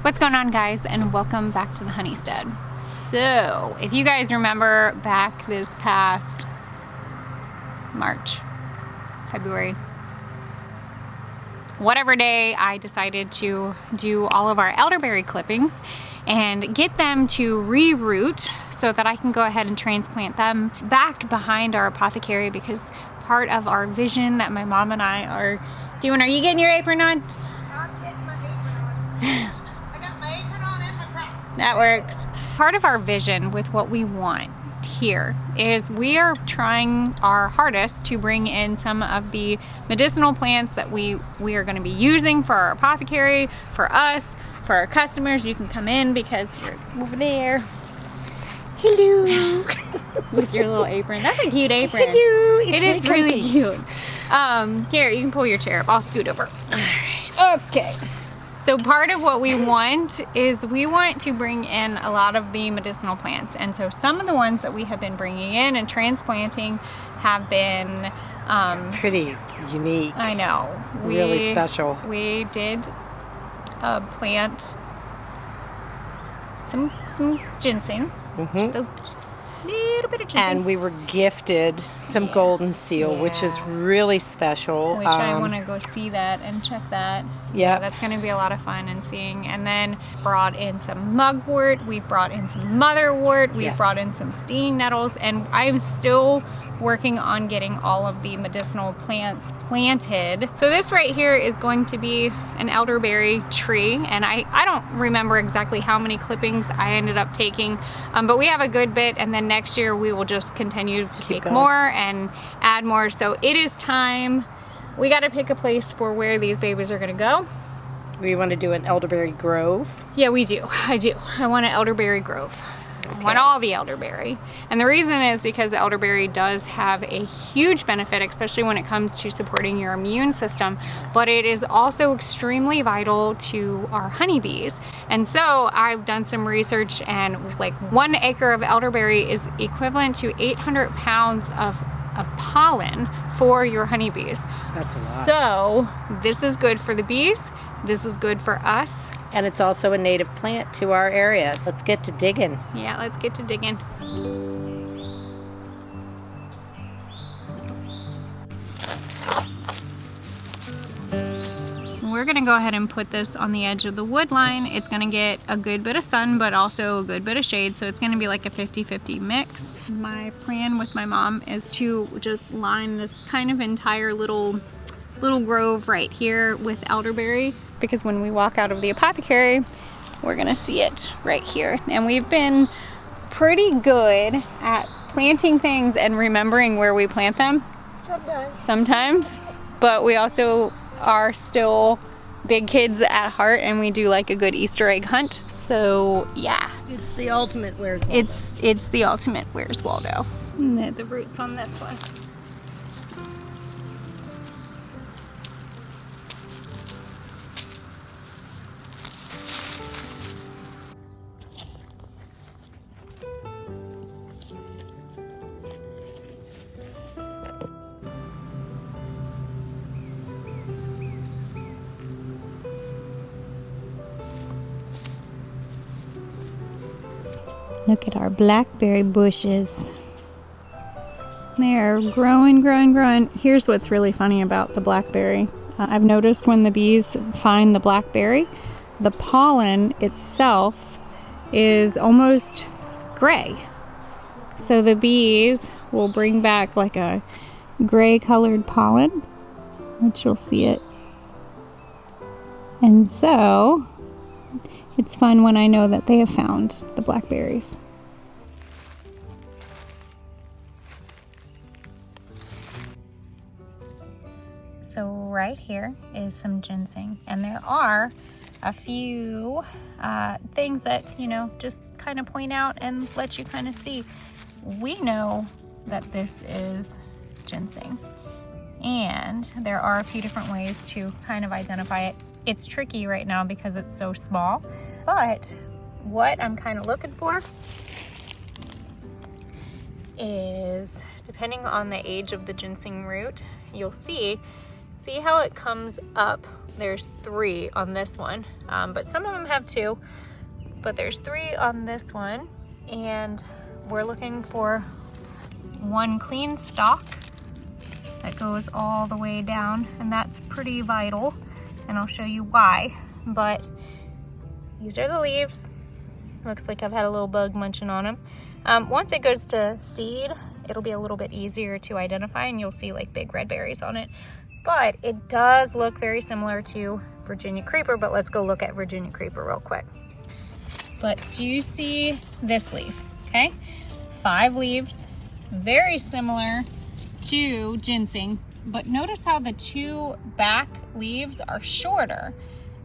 What's going on, guys, and welcome back to the Honeystead. So if you guys remember back this past March, February, whatever day, I decided to do all of our elderberry clippings and get them to reroot so that I can go ahead and transplant them back behind our apothecary, because part of our vision that my mom and I are doing. Are you getting your apron on? I'm getting my apron on. I got my apron on and my Crocs. That works. Part of our vision with what we want here is we are trying our hardest to bring in some of the medicinal plants that we are going to be using for our apothecary, for us, for our customers. You can come in because you're over there. Hello. With your little apron. That's a cute apron. Hello. It is really cute. Here, you can pull your chair up. I'll scoot over. All right. Okay. So part of what we want is we want to bring in a lot of the medicinal plants. And so some of the ones that we have been bringing in and transplanting have been pretty unique. I know. Really special. We did plant some ginseng. Mm-hmm. Just a little bit of ginseng. And we were gifted some golden seal, which is really special. Which I want to go see that and check that. Yeah. That's going to be a lot of fun and seeing. And then brought in some mugwort. We've brought in some motherwort. We've brought in some stinging nettles. And I am still working on getting all of the medicinal plants planted. So this right here is going to be an elderberry tree, and I don't remember exactly how many clippings I ended up taking, but we have a good bit, and then next year we will just continue to take more and add more. So it is time. We got to pick a place for where these babies are going to go. We want to do an elderberry grove. Yeah, we do. I do. I want an elderberry grove. I want all the elderberry. And the reason is because the elderberry does have a huge benefit, especially when it comes to supporting your immune system, but it is also extremely vital to our honeybees. And so I've done some research, and like 1 acre of elderberry is equivalent to 800 pounds of pollen for your honeybees. That's a lot. So this is good for the bees. This is good for us. And it's also a native plant to our area. Let's get to digging. Yeah, let's get to digging. We're gonna go ahead and put this on the edge of the wood line. It's gonna get a good bit of sun, but also a good bit of shade. So it's gonna be like a 50-50 mix. My plan with my mom is to just line this kind of entire little grove right here with elderberry, because when we walk out of the apothecary, we're gonna see it right here. And we've been pretty good at planting things and remembering where we plant them. Sometimes. But we also are still big kids at heart, and we do like a good Easter egg hunt. So yeah. It's the ultimate Where's Waldo. It's the ultimate Where's Waldo. And the roots on this one. Look at our blackberry bushes. They are growing, growing, growing. Here's what's really funny about the blackberry. I've noticed when the bees find the blackberry, the pollen itself is almost gray. So the bees will bring back like a gray colored pollen, which you'll see it. And so it's fun when I know that they have found the blackberries. So right here is some ginseng, and there are a few things that, you know, just kind of point out and let you kind of see. We know that this is ginseng, and there are a few different ways to kind of identify it. It's tricky right now because it's so small, but what I'm kind of looking for is, depending on the age of the ginseng root, you'll see how it comes up there's 3 on this one, but some of them have 2, but there's 3 on this one, and we're looking for one clean stalk that goes all the way down, and that's pretty vital, and I'll show you why. But these are the leaves. Looks like I've had a little bug munching on them. Once it goes to seed, it'll be a little bit easier to identify, and you'll see like big red berries on it. But it does look very similar to Virginia Creeper, but let's go look at Virginia Creeper real quick. But do you see this leaf? Okay, 5 leaves, very similar to ginseng, but notice how the 2 back leaves are shorter.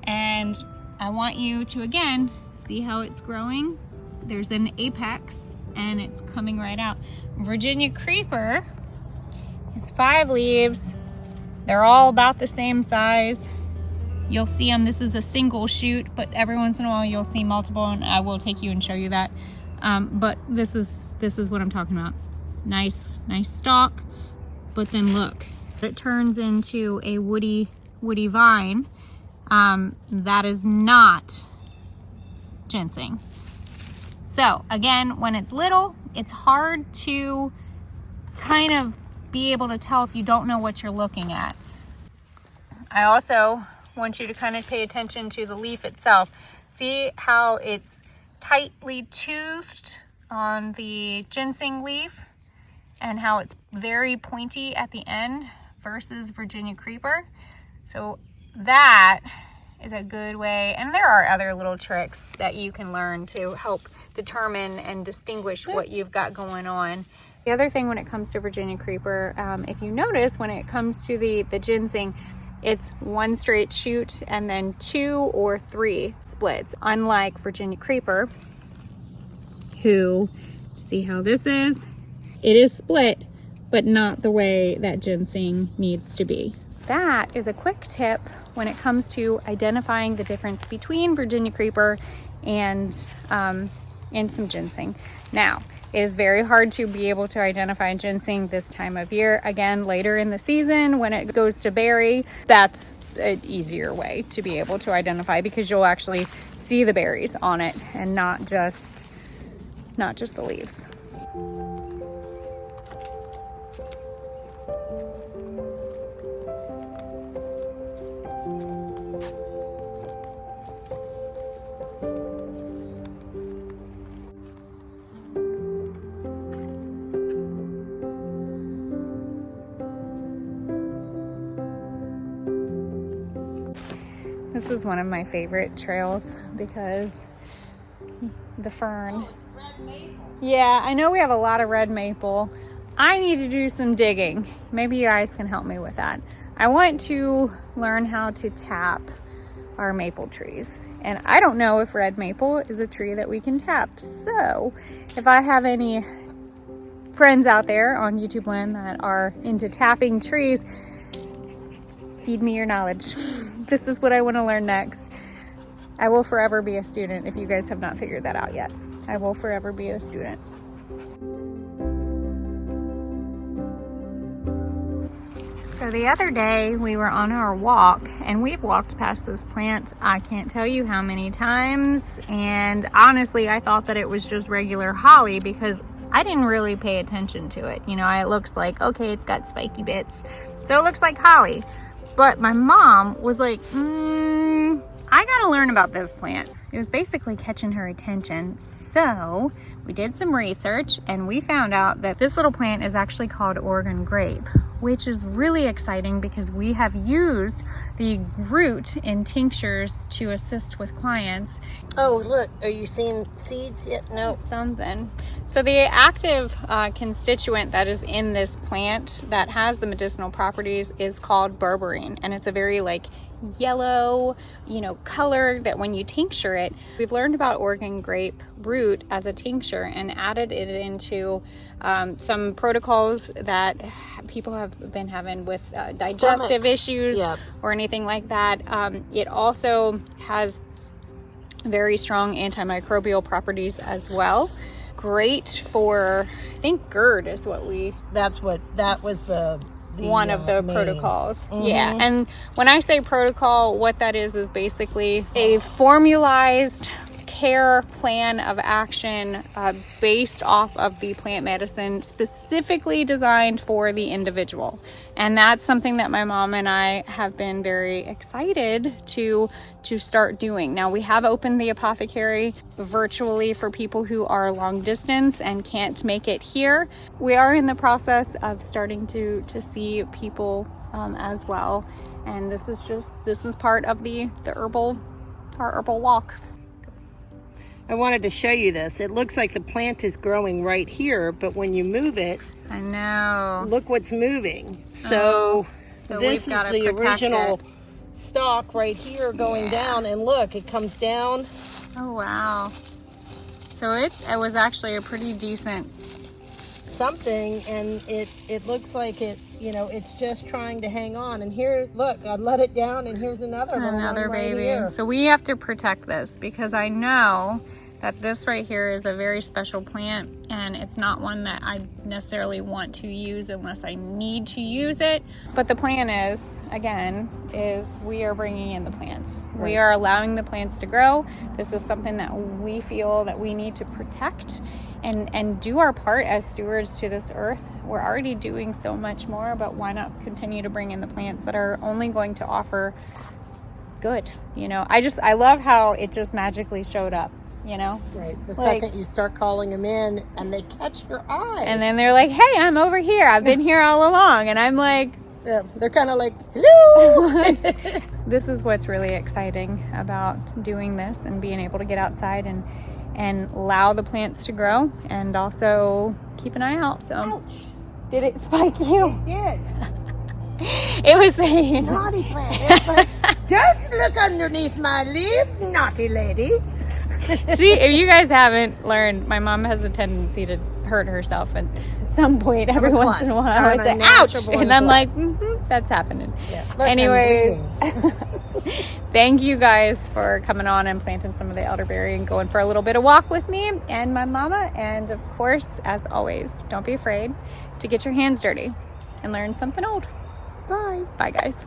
And I want you to, again, see how it's growing. There's an apex and it's coming right out. Virginia Creeper is 5 leaves. They're all about the same size. You'll see them, this is a single shoot, but every once in a while you'll see multiple, and I will take you and show you that. But this is what I'm talking about. Nice stalk, but then look, it turns into a woody vine. That is not ginseng. So again, when it's little, it's hard to kind of be able to tell if you don't know what you're looking at. I also want you to kind of pay attention to the leaf itself. See how it's tightly toothed on the ginseng leaf and how it's very pointy at the end versus Virginia Creeper. So that is a good way, and there are other little tricks that you can learn to help determine and distinguish what you've got going on. The other thing when it comes to Virginia Creeper, if you notice when it comes to the ginseng, it's 1 straight shoot and then 2 or 3 splits. Unlike Virginia Creeper, who, see how this is? It is split, but not the way that ginseng needs to be. That is a quick tip when it comes to identifying the difference between Virginia Creeper and some ginseng. Now, it is very hard to be able to identify ginseng this time of year. Again, later in the season when it goes to berry, that's an easier way to be able to identify, because you'll actually see the berries on it and not just the leaves. This is one of my favorite trails because the fern. Oh, it's red maple. Yeah, I know we have a lot of red maple. I need to do some digging. Maybe you guys can help me with that. I want to learn how to tap our maple trees. And I don't know if red maple is a tree that we can tap. So if I have any friends out there on YouTube land that are into tapping trees, feed me your knowledge. This is what I want to learn next. I will forever be a student if you guys have not figured that out yet. I will forever be a student. So the other day we were on our walk and we've walked past this plant I can't tell you how many times, and honestly I thought that it was just regular holly because I didn't really pay attention to it. You know, it looks like, okay, it's got spiky bits, so it looks like holly. But my mom was like, I gotta learn about this plant. It was basically catching her attention. So we did some research and we found out that this little plant is actually called Oregon grape, which is really exciting because we have used the root in tinctures to assist with clients. Oh, look, are you seeing seeds yet? No. Something. So the active constituent that is in this plant that has the medicinal properties is called berberine, and it's a very yellow, color that when you tincture it. We've learned about Oregon grape root as a tincture and added it into some protocols that people have been having with digestive issues or anything like that. It also has very strong antimicrobial properties as well. Great for, I think GERD is what we... That was the one of the main protocols. Yeah, and when I say protocol, what that is basically a formalized care plan of action based off of the plant medicine specifically designed for the individual. And that's something that my mom and I have been very excited to start doing. Now, we have opened the apothecary virtually for people who are long distance and can't make it here. We are in the process of starting to see people as well. And this is part of our herbal walk. I wanted to show you this. It looks like the plant is growing right here, but when you move it, I know. look what's moving. So this is the original stalk right here going down, and look, it comes down. Oh wow. So it was actually a pretty decent something, and it looks like it, you know, it's just trying to hang on. And here, look, I let it down, and here's another baby. Right here. So we have to protect this because I know that this right here is a very special plant, and it's not one that I necessarily want to use unless I need to use it. But the plan is we are bringing in the plants. Right. We are allowing the plants to grow. This is something that we feel that we need to protect and do our part as stewards to this earth. We're already doing so much more, but why not continue to bring in the plants that are only going to offer good? You know, I love how it just magically showed up. You know, right. The second you start calling them in and they catch your eye, and then they're like, "Hey, I'm over here. I've been here all along." And I'm like, yeah, they're kind of like, "Hello." This is what's really exciting about doing this and being able to get outside and allow the plants to grow, and also keep an eye out. So, ouch. Did it spike you? It did. It was saying, "Naughty plant. Don't look underneath my leaves, naughty lady." If you guys haven't learned, my mom has a tendency to hurt herself at some point every once in a while. I would say, ouch! And I'm like, that's happening. Yeah. Look, anyways, thank you guys for coming on and planting some of the elderberry and going for a little bit of walk with me and my mama. And of course, as always, don't be afraid to get your hands dirty and learn something old. Bye. Bye, guys.